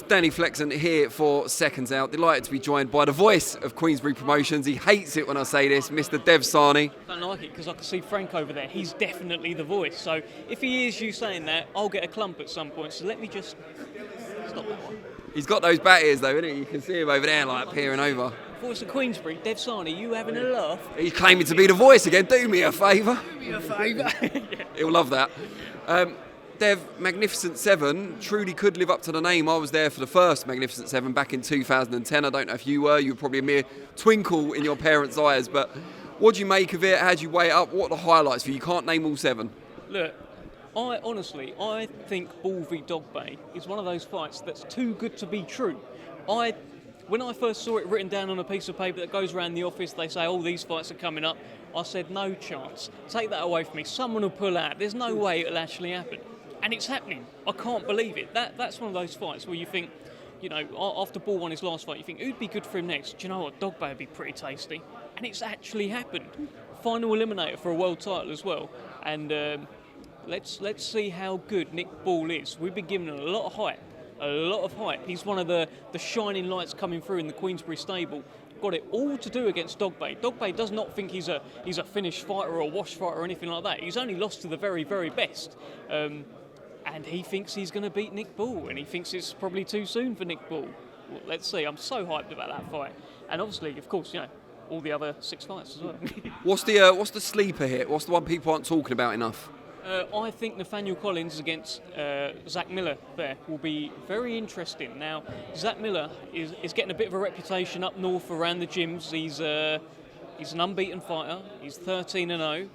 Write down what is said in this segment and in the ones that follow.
Danny Flexen here for Seconds Out. Delighted to be joined by the voice of Queensberry Promotions. He hates it when I say this, Mr. Dev Sahni. I don't like it because I can see Frank over there. He's definitely the voice. So if he hears you saying that, I'll get a clump at some point. So let me just stop that one. He's got those bat ears though, isn't he? You can see him over there like peering over. Voice of Queensberry, Dev Sahni, you having a laugh? He's claiming to be the voice again. Do me a favour. Do me a favour. Yeah. He'll love that. Dev, Magnificent Seven truly could live up to the name. I was there for the first Magnificent Seven back in 2010. I don't know if you were. You were probably a mere twinkle in your parents' eyes. But what do you make of it? How do you weigh it up? What are the highlights for you? You can't name all seven. Look, I think Bull v Dog Bay is one of those fights that's too good to be true. When I first saw it written down on a piece of paper that goes around the office, they say, oh, these fights are coming up. I said, no chance. Take that away from me. Someone will pull out. There's no way it'll actually happen. And it's happening. I can't believe it. That's one of those fights where you think, you know, after Bull won his last fight, you think, who'd be good for him next? Do you know what? Dog Bay would be pretty tasty. And it's actually happened. Final eliminator for a world title as well. And let's see how good Nick Bull is. We've been giving him a lot of hype. He's one of the shining lights coming through in the Queensberry stable. Got it all to do against Dog Bay. Dog Bay does not think he's a finished fighter or a wash fighter or anything like that. He's only lost to the very, very best. And he thinks he's going to beat Nick Bull, and he thinks it's probably too soon for Nick Bull. Well, let's see. I'm so hyped about that fight. And obviously, of course, you know, all the other 6 fights as well. What's the sleeper hit? What's the one people aren't talking about enough? I think Nathaniel Collins against Zach Miller there will be very interesting. Now, Zach Miller is getting a bit of a reputation up north around the gyms. He's an unbeaten fighter. He's 13-0,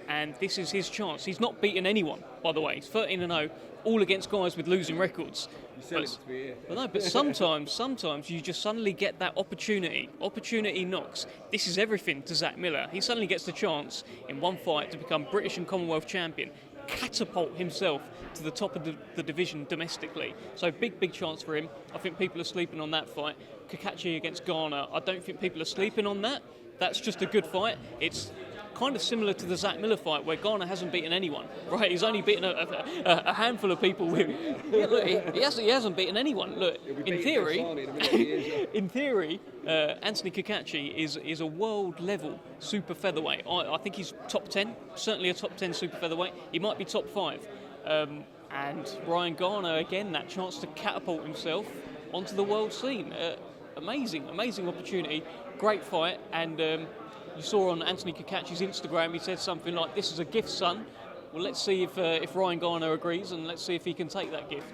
and this is his chance. He's not beaten anyone, by the way. He's 13-0, all against guys with losing records. But sometimes you just suddenly get that opportunity. Opportunity knocks. This is everything to Zach Miller. He suddenly gets the chance in one fight to become British and Commonwealth champion, catapult himself to the top of the division domestically. So big chance for him. I think people are sleeping on that fight. Kakachi against Garner, I don't think people are sleeping on that. That's just a good fight. It's kind of similar to the Zach Miller fight where Garner hasn't beaten anyone, right? He's only beaten a handful of people. He hasn't beaten anyone. Look, in theory, Anthony Kakachi is a world level super featherweight. I think he's top 10, certainly a top 10 super featherweight. He might be top 5. And Ryan Garner, again, that chance to catapult himself onto the world scene. Amazing opportunity, great fight, and you saw on Anthony Kakachi's Instagram, he said something like, "This is a gift, son." Well, let's see if Ryan Garner agrees, and let's see if he can take that gift.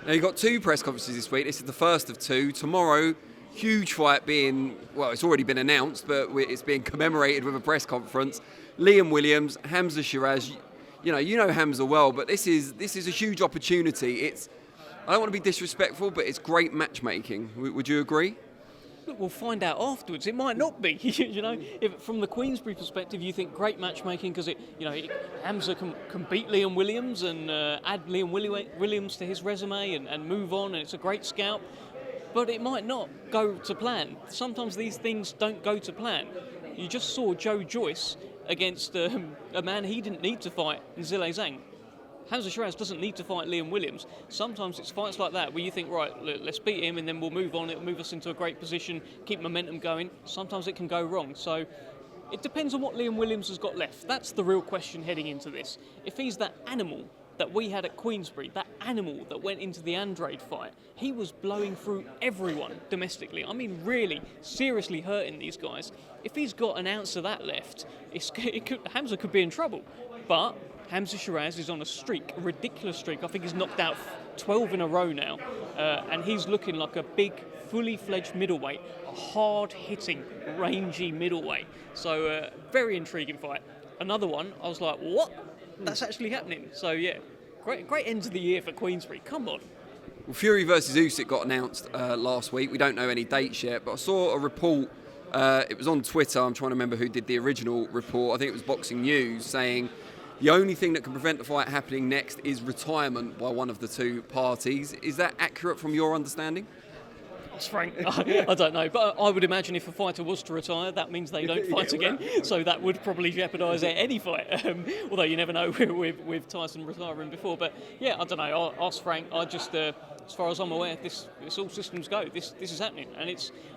Now, you've got 2 press conferences this week. This is the first of 2. Tomorrow, huge fight being, well, it's already been announced, but it's being commemorated with a press conference. Liam Williams, Hamzah Sheeraz. You know Hamzah well, but this is a huge opportunity. I don't want to be disrespectful, but it's great matchmaking. Would you agree? Look, we'll find out afterwards. It might not be. You know, if from the Queensberry perspective, you think great matchmaking because Hamzah can beat Liam Williams and add Liam Williams to his resume and move on, and it's a great scalp. But it might not go to plan. Sometimes these things don't go to plan. You just saw Joe Joyce against a man he didn't need to fight, Zhilei Zhang. Hamzah Sheeraz doesn't need to fight Liam Williams. Sometimes it's fights like that where you think, right, let's beat him and then we'll move on. It'll move us into a great position, keep momentum going. Sometimes it can go wrong. So it depends on what Liam Williams has got left. That's the real question heading into this. If he's that animal that we had at Queensberry, that animal that went into the Andrade fight, he was blowing through everyone domestically. I mean, really, seriously hurting these guys. If he's got an ounce of that left, Hamzah could be in trouble. But Hamzah Sheeraz is on a streak, a ridiculous streak. I think he's knocked out 12 in a row now. And he's looking like a big, fully fledged middleweight, a hard-hitting, rangy middleweight. So, very intriguing fight. Another one, I was like, what? That's actually happening. So, yeah, great end of the year for Queensberry. Come on. Well, Fury versus Usyk got announced last week. We don't know any dates yet, but I saw a report. It was on Twitter. I'm trying to remember who did the original report. I think it was Boxing News, saying the only thing that can prevent the fight happening next is retirement by one of the 2 parties. Is that accurate from your understanding? It's Frank. I don't know, but I would imagine if a fighter was to retire, that means they don't fight again. So that would probably jeopardise any fight. Although you never know with Tyson retiring before. But yeah, I don't know. Ask Frank. I just, as far as I'm aware, this all systems go. This is happening, and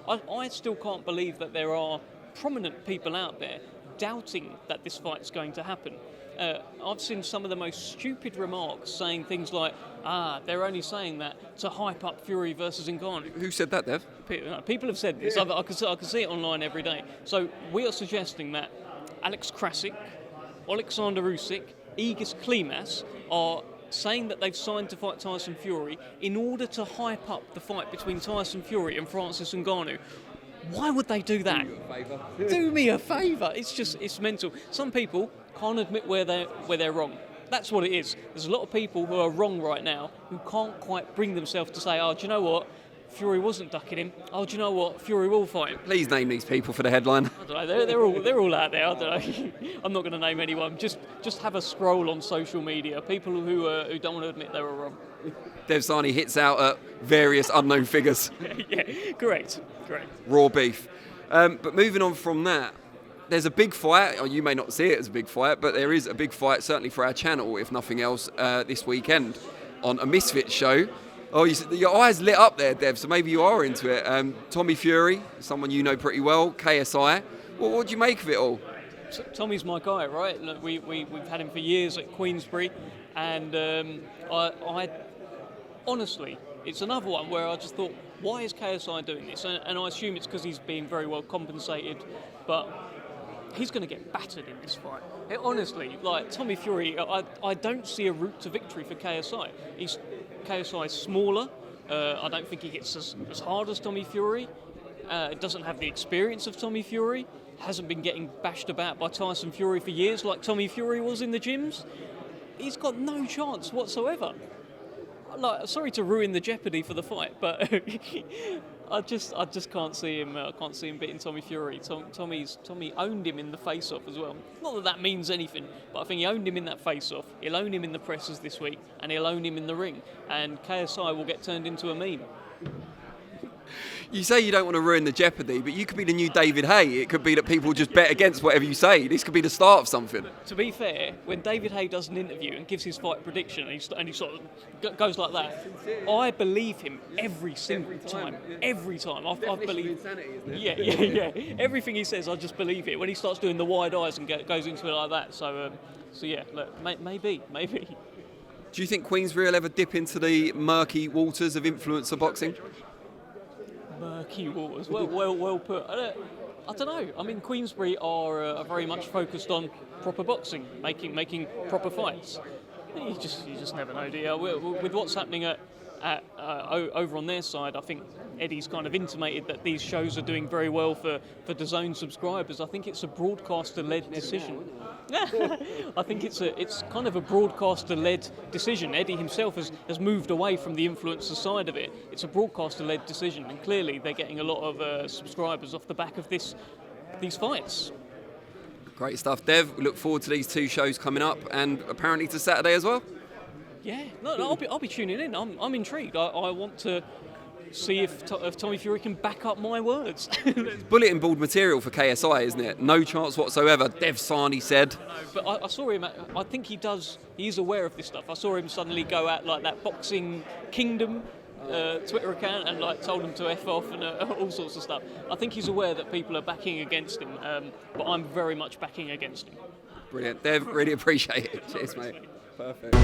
I still can't believe that there are prominent people out there doubting that this fight's going to happen. I've seen some of the most stupid remarks saying things like, they're only saying that to hype up Fury versus Ngannou. Who said that, Dev? People have said this. I can see it online every day. So we are suggesting that Alex Krasik, Oleksandr Usyk, Igis Klimas are saying that they've signed to fight Tyson Fury in order to hype up the fight between Tyson Fury and Francis Ngannou. Why would they do that? Do me a favour. It's mental. Some people can't admit where they're wrong. That's what it is. There's a lot of people who are wrong right now who can't quite bring themselves to say, do you know what? Fury wasn't ducking him. Do you know what? Fury will fight him. Please name these people for the headline. I don't know. They're all out there. I don't know. I'm not going to name anyone. Just have a scroll on social media. People who don't want to admit they were wrong. Dev Sahni hits out at various unknown figures. Yeah, correct. Raw beef. But moving on from that, there's a big fight. You may not see it as a big fight, but there is a big fight, certainly for our channel, if nothing else, this weekend on a Misfits show. Your eyes lit up there, Dev, so maybe you are into it. Tommy Fury, someone you know pretty well, KSI. What do you make of it all? Tommy's my guy, right? Look, we've had him for years at Queensberry, and I honestly, it's another one where I just thought, why is KSI doing this? And I assume it's because he's being very well compensated, but he's going to get battered in this fight. Honestly, like Tommy Fury, I don't see a route to victory for KSI. KSI is smaller. I don't think he gets as hard as Tommy Fury. Doesn't have the experience of Tommy Fury. Hasn't been getting bashed about by Tyson Fury for years like Tommy Fury was in the gyms. He's got no chance whatsoever. Sorry to ruin the jeopardy for the fight, but I just can't see him. Can't see him beating Tommy Fury. Tommy owned him in the face-off as well. Not that means anything, but I think he owned him in that face-off. He'll own him in the presses this week, and he'll own him in the ring. And KSI will get turned into a meme. You say you don't want to ruin the jeopardy, but you could be the new David Haye. It could be that people just bet against whatever you say. This could be the start of something. To be fair, when David Haye does an interview and gives his fight prediction and he sort of goes like that, I believe him every single time. Every time. I believe. Insanity, isn't it? Yeah. Everything he says, I just believe it. When he starts doing the wide eyes and goes into it like that. So yeah, look, maybe. Do you think Queensberry will ever dip into the murky waters of influencer boxing? Murky waters. Well put. I don't know. I mean, Queensberry are very much focused on proper boxing, making proper fights. You just never know, do you? With what's happening over on their side, I think Eddie's kind of intimated that these shows are doing very well for DAZN subscribers. I think it's a broadcaster-led decision. I think it's kind of a broadcaster-led decision. Eddie himself has moved away from the influencer side of it. It's a broadcaster-led decision, and clearly they're getting a lot of subscribers off the back of these fights. Great stuff, Dev. We look forward to these two shows coming up, and apparently to Saturday as well. Yeah, no, I'll be tuning in. I'm intrigued. I want to see if Tommy Fury can back up my words. It's bulletin board material for KSI, isn't it? No chance whatsoever, Dev Sahni said. But I saw him, I think he's aware of this stuff. I saw him suddenly go out like that Boxing Kingdom Twitter account and told him to F off and all sorts of stuff. I think he's aware that people are backing against him, but I'm very much backing against him. Brilliant. Dev, really appreciate it. Cheers, mate. Perfect.